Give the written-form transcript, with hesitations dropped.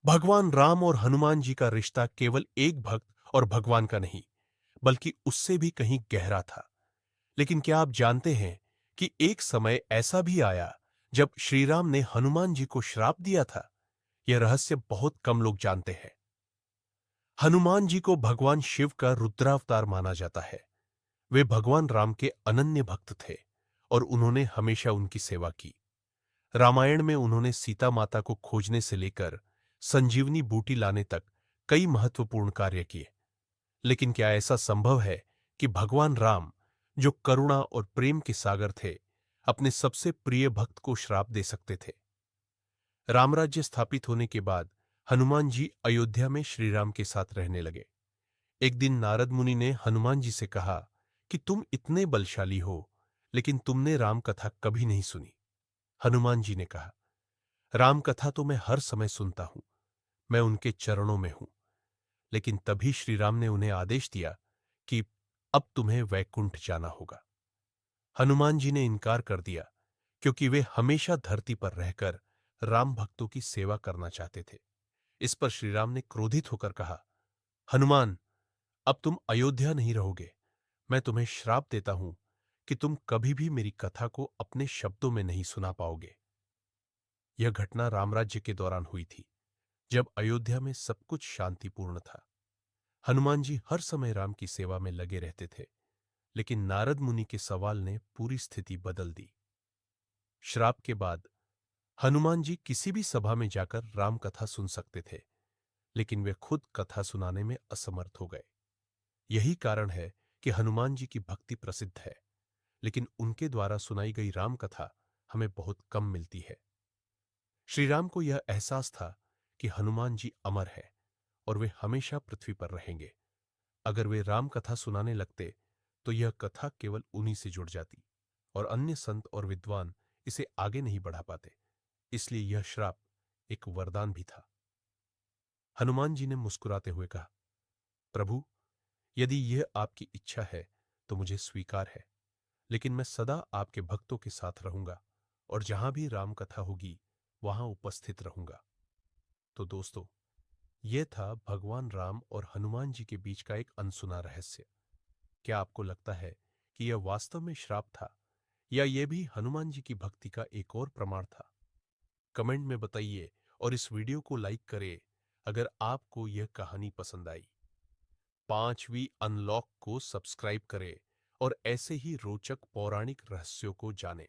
भगवान राम और हनुमान जी का रिश्ता केवल एक भक्त और भगवान का नहीं, बल्कि उससे भी कहीं गहरा था। लेकिन क्या आप जानते हैं कि एक समय ऐसा भी आया जब श्री राम ने हनुमान जी को श्राप दिया था? यह रहस्य बहुत कम लोग जानते हैं। हनुमान जी को भगवान शिव का रुद्रावतार माना जाता है। वे भगवान राम के अनन्य भक्त थे और उन्होंने हमेशा उनकी सेवा की। रामायण में उन्होंने सीता माता को खोजने से लेकर संजीवनी बूटी लाने तक कई महत्वपूर्ण कार्य किए। लेकिन क्या ऐसा संभव है कि भगवान राम, जो करुणा और प्रेम के सागर थे, अपने सबसे प्रिय भक्त को श्राप दे सकते थे? रामराज्य स्थापित होने के बाद हनुमान जी अयोध्या में श्री राम के साथ रहने लगे। एक दिन नारद मुनि ने हनुमान जी से कहा कि तुम इतने बलशाली हो, लेकिन तुमने राम कथा कभी नहीं सुनी। हनुमान जी ने कहा, राम कथा तो मैं हर समय सुनता हूं, मैं उनके चरणों में हूं। लेकिन तभी श्री राम ने उन्हें आदेश दिया कि अब तुम्हें वैकुंठ जाना होगा। हनुमान जी ने इनकार कर दिया, क्योंकि वे हमेशा धरती पर रहकर राम भक्तों की सेवा करना चाहते थे। इस पर श्री राम ने क्रोधित होकर कहा, हनुमान, अब तुम अयोध्या नहीं रहोगे। मैं तुम्हें श्राप देता हूं कि तुम कभी भी मेरी कथा को अपने शब्दों में नहीं सुना पाओगे। यह घटना रामराज्य के दौरान हुई थी, जब अयोध्या में सब कुछ शांतिपूर्ण था। हनुमान जी हर समय राम की सेवा में लगे रहते थे, लेकिन नारद मुनि के सवाल ने पूरी स्थिति बदल दी। श्राप के बाद हनुमान जी किसी भी सभा में जाकर राम कथा सुन सकते थे, लेकिन वे खुद कथा सुनाने में असमर्थ हो गए। यही कारण है कि हनुमान जी की भक्ति प्रसिद्ध है, लेकिन उनके द्वारा सुनाई गई राम कथा हमें बहुत कम मिलती है। श्री राम को यह एहसास था कि हनुमान जी अमर है और वे हमेशा पृथ्वी पर रहेंगे। अगर वे राम कथा सुनाने लगते तो यह कथा केवल उन्हीं से जुड़ जाती और अन्य संत और विद्वान इसे आगे नहीं बढ़ा पाते। इसलिए यह श्राप एक वरदान भी था। हनुमान जी ने मुस्कुराते हुए कहा, प्रभु, यदि यह आपकी इच्छा है तो मुझे स्वीकार है, लेकिन मैं सदा आपके भक्तों के साथ रहूंगा और जहां भी राम कथा होगी वहां उपस्थित रहूंगा। तो दोस्तों, यह था भगवान राम और हनुमान जी के बीच का एक अनसुना रहस्य। क्या आपको लगता है कि यह वास्तव में श्राप था, या यह भी हनुमान जी की भक्ति का एक और प्रमाण था? कमेंट में बताइए और इस वीडियो को लाइक करें अगर आपको यह कहानी पसंद आई। पांचवी अनलॉक को सब्सक्राइब करें और ऐसे ही रोचक पौराणिक रहस्यों को जानें।